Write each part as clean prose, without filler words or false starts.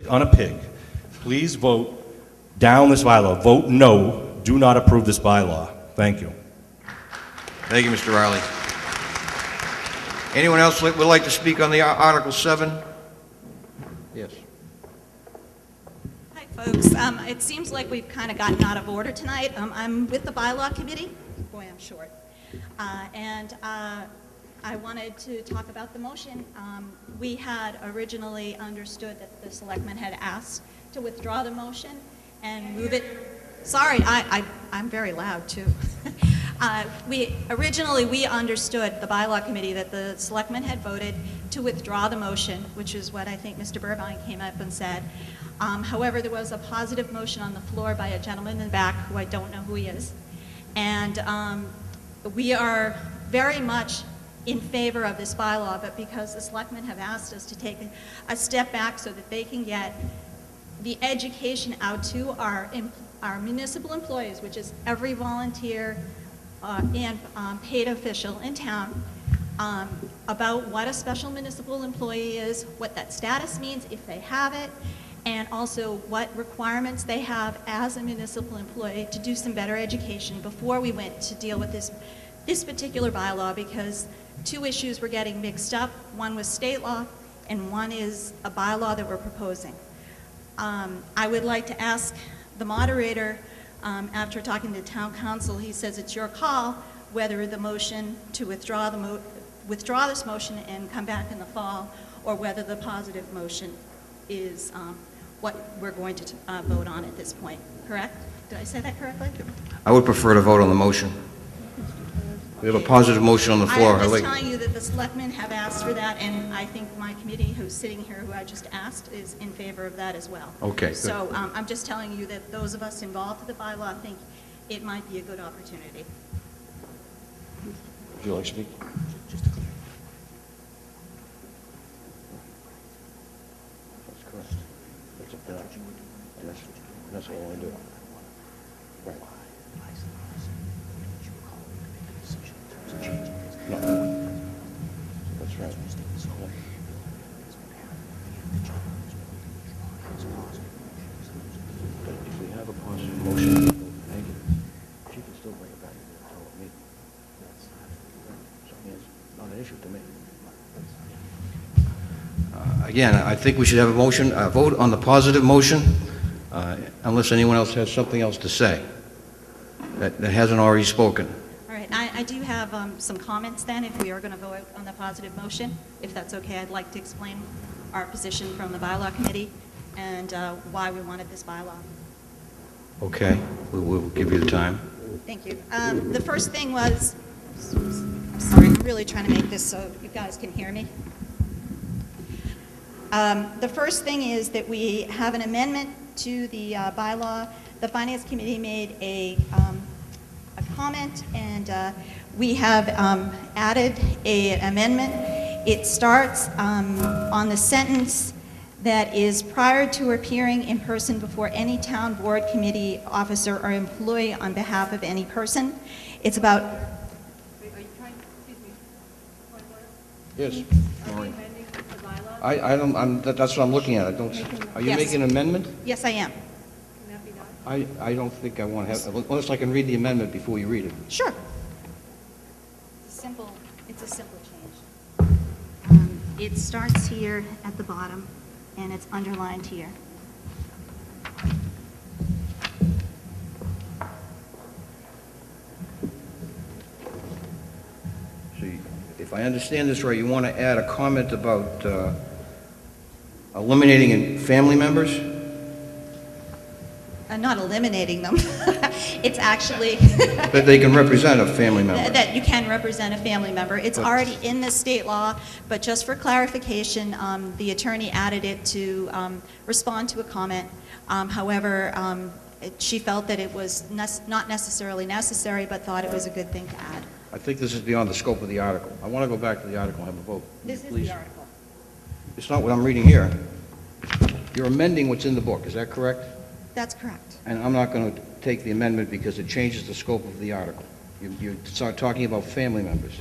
on a pig, please vote down this bylaw. Vote no. Do not approve this bylaw. Thank you. Thank you, Mr. Riley. Anyone else would like to speak on the Article 7? Yes. Hi, folks. It seems like we've kind of gotten out of order tonight. I'm with the bylaw committee. Boy, I'm short. I wanted to talk about the motion. We had originally understood that the selectmen had asked to withdraw the motion and move it. Sorry, I'm very loud too. We understood, the bylaw committee, that the selectmen had voted to withdraw the motion, which is what I think Mr. Burbine came up and said. However, there was a positive motion on the floor by a gentleman in the back who I don't know who he is. And we are very much in favor of this bylaw, but because the selectmen have asked us to take a step back so that they can get the education out to our municipal employees, which is every volunteer and paid official in town, about what a special municipal employee is, what that status means if they have it, and also what requirements they have as a municipal employee to do some better education before we went to deal with this particular bylaw, because two issues were getting mixed up. One was state law, and one is a bylaw that we're proposing. I would like to ask the moderator, after talking to town council, he says it's your call whether the motion to withdraw this motion and come back in the fall, or whether the positive motion is what we're going to vote on at this point. Correct? Did I say that correctly? I would prefer to vote on the motion. We have a positive motion on the floor. I'm just telling you that the selectmen have asked for that, and I think my committee, who's sitting here, who I just asked, is in favor of that as well. Okay, good. So I'm just telling you that those of us involved with the bylaw think it might be a good opportunity. Would you like to speak? That's correct. That's all I do. Right. No. That's right. But if we have a positive motion, thank you. She can still bring it back to the town meeting. So it's not an issue to me. Again, I think we should have a motion, a vote on the positive motion, unless anyone else has something else to say that hasn't already spoken. All right, I do have some comments then, if we are going to vote on the positive motion. If that's okay, I'd like to explain our position from the bylaw committee and why we wanted this bylaw. Okay, we'll give you the time. Thank you. The first thing was, I'm sorry, I'm really trying to make this so you guys can hear me. The first thing is that we have an amendment to the bylaw. The Finance Committee made a comment, and we have added an amendment. It starts on the sentence that is prior to appearing in person before any town board, committee, officer, or employee on behalf of any person. It's about... Are you trying, excuse me, point of order? Yes. Are we amending the bylaw? I don't, that's what I'm looking at. Are you Yes. making an amendment? Yes, I am. Can that be done? I don't think I want to have, unless I can read the amendment before you read it. Sure. It's a simple change. It starts here at the bottom, and it's underlined here. See, if I understand this right, you want to add a comment about eliminating family members? Not eliminating them. It's actually... That they can represent a family member. that you can represent a family member. It's already in the state law, but just for clarification, the attorney added it to respond to a comment. However, she felt that it was not necessarily necessary, but thought it was a good thing to add. I think this is beyond the scope of the article. I want to go back to the article and have a vote. This is Please. the article. It's not what I'm reading here. You're amending what's in the book, is that correct? That's correct. And I'm not going to take the amendment because it changes the scope of the article. You start talking about family members.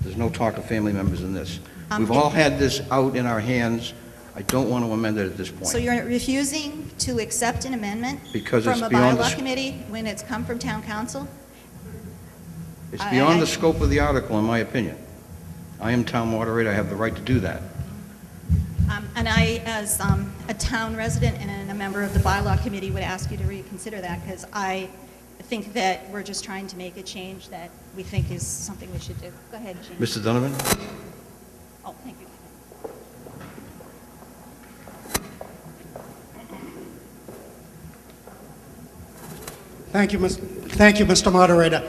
There's no talk of family members in this. We've all had this out in our hands. I don't want to amend it at this point. So you're refusing to accept an amendment Because from it's a beyond the bylaw s- committee when it's come from town council? It's beyond I- the scope of the article, in my opinion. I am town moderator, I have the right to do that. And I, as a town resident and a member of the bylaw committee, would ask you to reconsider that, because I think that we're just trying to make a change that we think is something we should do. Go ahead, Jean. Mr. Donovan? Oh, thank you. Thank you, Mr. Moderator.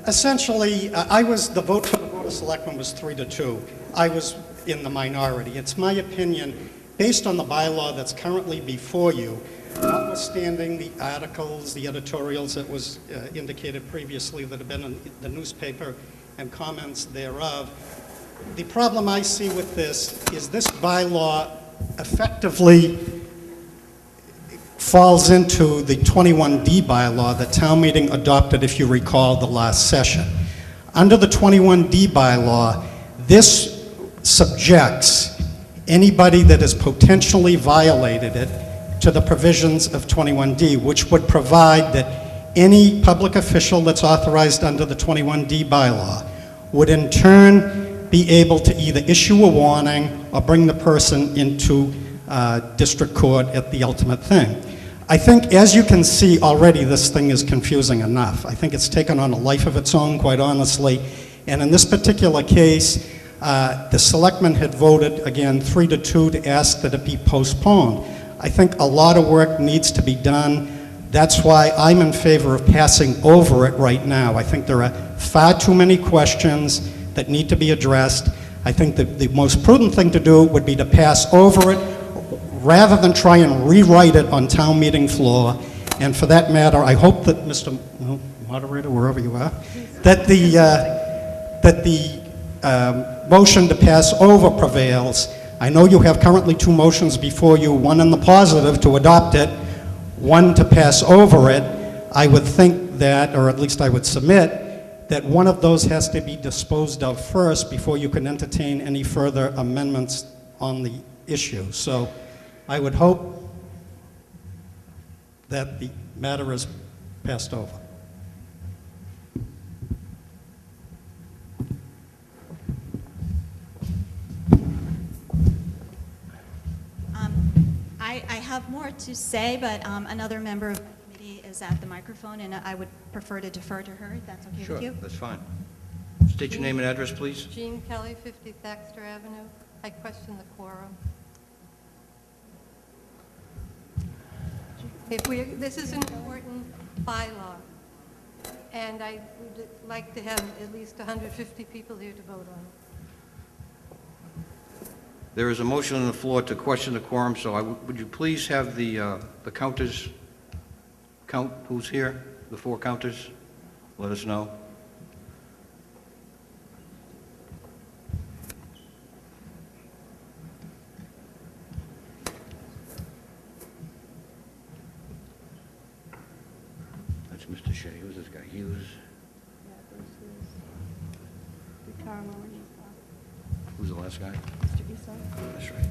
Essentially, the vote for the Board of Selectmen was 3-2. I was in the minority. It's my opinion, based on the bylaw that's currently before you, notwithstanding the articles, the editorials that was indicated previously that have been in the newspaper and comments thereof, the problem I see with this is this bylaw effectively falls into the 21D bylaw that town meeting adopted, if you recall, the last session. Under the 21D bylaw, this subjects anybody that has potentially violated it to the provisions of 21D, which would provide that any public official that's authorized under the 21D bylaw would in turn be able to either issue a warning or bring the person into district court at the ultimate thing. I think, as you can see already, this thing is confusing enough. I think it's taken on a life of its own, quite honestly. And in this particular case, the selectmen had voted, again, 3-2 to ask that it be postponed. I think a lot of work needs to be done. That's why I'm in favor of passing over it right now. I think there are far too many questions that need to be addressed. I think that the most prudent thing to do would be to pass over it rather than try and rewrite it on town meeting floor. And for that matter, I hope that Mr. Moderator, wherever you are, that the motion to pass over prevails. I know you have currently two motions before you, one in the positive to adopt it, one to pass over it. I would think that, or at least I would submit, that one of those has to be disposed of first before you can entertain any further amendments on the issue. So I would hope that the matter is passed over. I have more to say, but another member of the committee is at the microphone, and I would prefer to defer to her, if that's okay Sure, with you. that's fine. State your name and address, please. Jean Kelly, 50 Thaxter Avenue. I question the quorum. This is an important bylaw, and I would like to have at least 150 people here to vote on it. There is a motion on the floor to question the quorum, so would you please have the counters count who's here, the four counters? Let us know. That's Mr. Shea. Who's this guy? Hughes? Who's the last guy? That's right.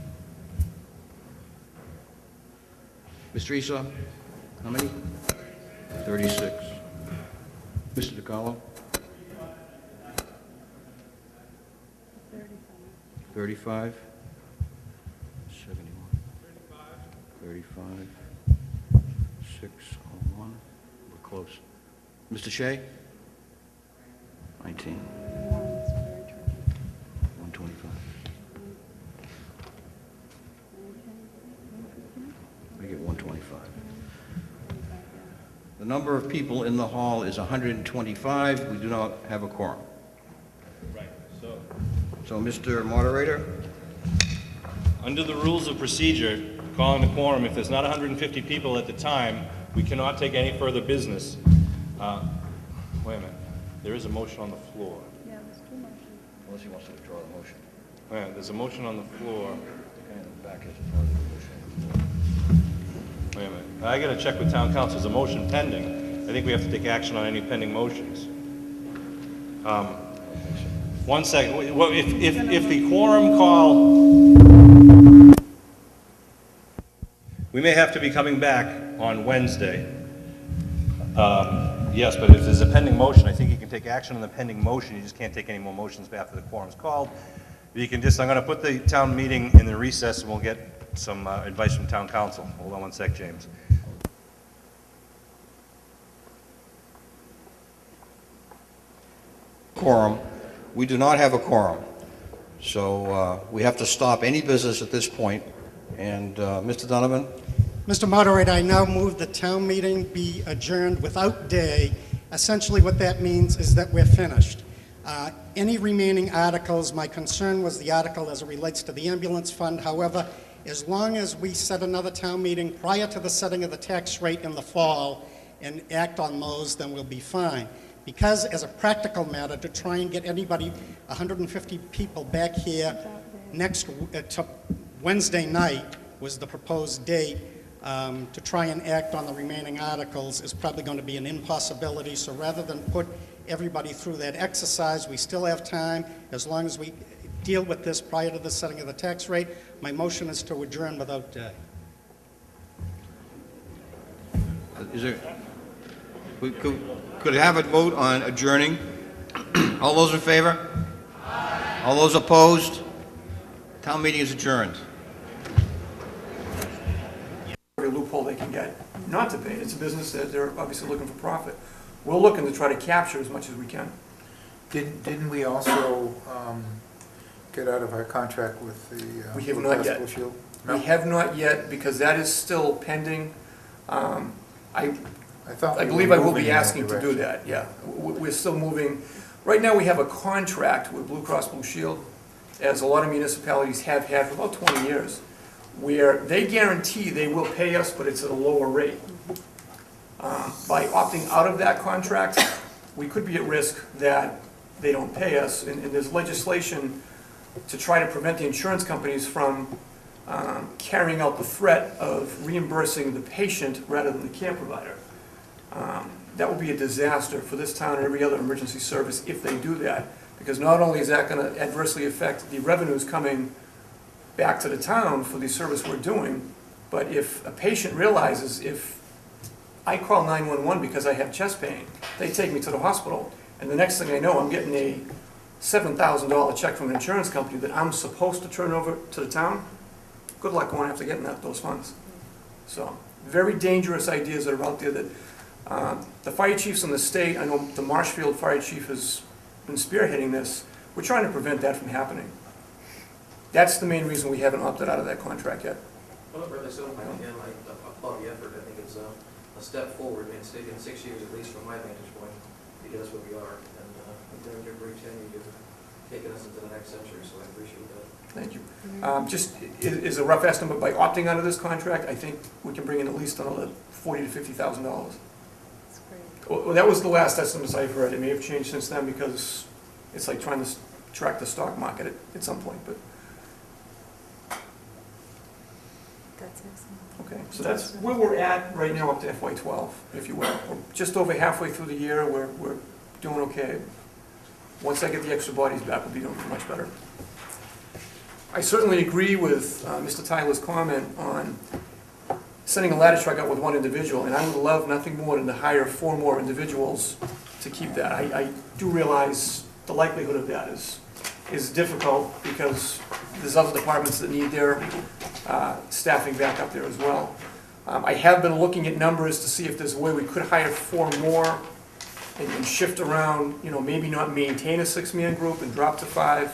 Mr. Esau, how many? 36. Mr. DiCarlo? 35. 71. 35. 601. We're close. Mr. Shea? 19. 125. We get 125. The number of people in the hall is 125. We do not have a quorum. Right, so, So, Mr. Moderator, under the rules of procedure, calling a quorum, if there's not 150 people at the time, we cannot take any further business. Wait a minute, there is a motion on the floor. unless he wants to withdraw the motion. Wait a minute, there's a motion on the floor. The guy in the back has a further motion. Wait a minute, I gotta check with town council, there's a motion pending. I think we have to take action on any pending motions. One second, well, if the quorum call, We may have to be coming back on Wednesday. Yes, but if there's a pending motion, I think you can take action on the pending motion. You just can't take any more motions after the quorum's called. You can just, I'm going to put the town meeting in the recess, and we'll get some advice from town council. Hold on one sec, James. Quorum. We do not have a quorum. So we have to stop any business at this point. And Mr. Donovan? Mr. Moderator, I now move the town meeting be adjourned without day. Essentially, what that means is that we're finished. Any remaining articles, my concern was the article as it relates to the ambulance fund. However, as long as we set another town meeting prior to the setting of the tax rate in the fall and act on those, then we'll be fine. Because as a practical matter, to try and get anybody, 150 people back here to Wednesday night was the proposed date, to try and act on the remaining articles is probably going to be an impossibility. So rather than put everybody through that exercise, we still have time. As long as we deal with this prior to the setting of the tax rate, my motion is to adjourn without day. Is there, could I have a vote on adjourning? All those in favor? Aye. All those opposed? Town meeting is adjourned. Every loophole they can get not to pay. It's a business that they're obviously looking for profit. We're looking to try to capture as much as we can. Didn't we also get out of our contract with the We have Blue not Cross yet. Blue Shield? We have not yet, because that is still pending. I believe I will be asking to do that, yeah. We're still moving. Right now, we have a contract with Blue Cross Blue Shield, as a lot of municipalities have had for about 20 years, where they guarantee they will pay us, but it's at a lower rate. By opting out of that contract, we could be at risk that they don't pay us, and there's legislation to try to prevent the insurance companies from carrying out the threat of reimbursing the patient rather than the care provider. That would be a disaster for this town and every other emergency service if they do that, because not only is that going to adversely affect the revenues coming back to the town for the service we're doing, but if a patient realizes if I call 911 because I have chest pain, they take me to the hospital, and the next thing I know, I'm getting a $7,000 check from an insurance company that I'm supposed to turn over to the town, good luck going after getting those funds. So, very dangerous ideas that are out there that the fire chiefs in the state, I know the Marshfield fire chief has been spearheading this, we're trying to prevent that from happening. That's the main reason we haven't opted out of that contract yet. Well, Brother Stone, again, I applaud the effort. I think it's a step forward. It's taken 6 years, at least from my vantage point, to get us where we are. And during your brief tenure, you've taken us into the next century, so I appreciate that. Thank you. Just is a rough estimate, by opting out of this contract, I think we can bring in at least another $40,000 to $50,000. That's great. Well, that was the last estimates I've heard. It may have changed since then, because it's like trying to track the stock market at some point, but. That's excellent. Okay, so that's where we're at right now up to FY12, if you will. We're just over halfway through the year, we're doing okay. Once I get the extra bodies back, we'll be doing much better. I certainly agree with Mr. Tyler's comment on sending a ladder truck out with one individual, and I would love nothing more than to hire 4 more individuals to keep that. I do realize the likelihood of that is difficult, because there's other departments that need their staffing back up there as well. I have been looking at numbers to see if there's a way we could hire 4 more and shift around, you know, maybe not maintain a 6-man group and drop to 5.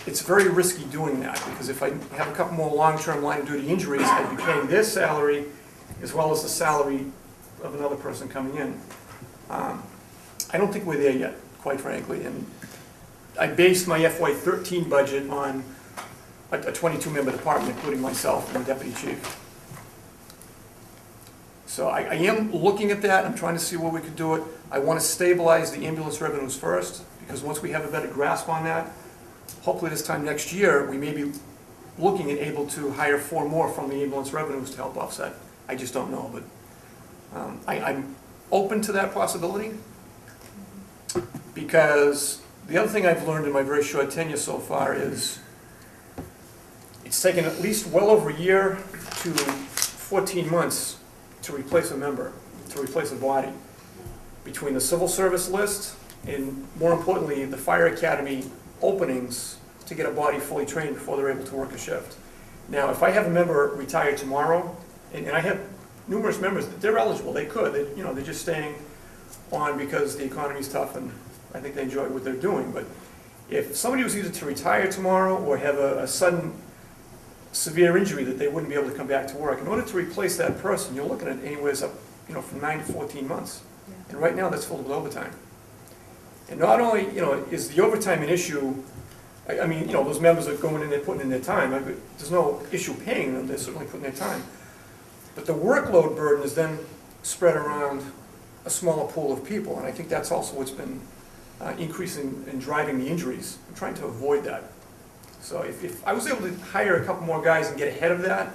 It's very risky doing that, because if I have a couple more long-term line-of-duty injuries, I'd be paying their salary as well as the salary of another person coming in. I don't think we're there yet, quite frankly, and I based my FY13 budget on a 22-member department, including myself and the deputy chief. So I am looking at that. I'm trying to see where we could do it. I want to stabilize the ambulance revenues first, because once we have a better grasp on that, hopefully this time next year, we may be looking and able to hire 4 more from the ambulance revenues to help offset. I just don't know, but I'm open to that possibility, because the other thing I've learned in my very short tenure so far is It's taken at least well over a year to 14 months to replace a member, to replace a body. Between the civil service list and, more importantly, the fire academy openings to get a body fully trained before they're able to work a shift. Now, if I have a member retire tomorrow, and I have numerous members, they're eligible, they could, they're just staying on because the economy's tough and I think they enjoy what they're doing. But if somebody was either to retire tomorrow or have a sudden severe injury that they wouldn't be able to come back to work, in order to replace that person, you're looking at anywhere up, from 9 to 14 months. And right now, that's filled with overtime. And not only, is the overtime an issue, I mean, those members are going in there, putting in their time. There's no issue paying them, they're certainly putting their time. But the workload burden is then spread around a smaller pool of people, and I think that's also what's been increasing and driving the injuries. I'm trying to avoid that. So if I was able to hire a couple more guys and get ahead of that,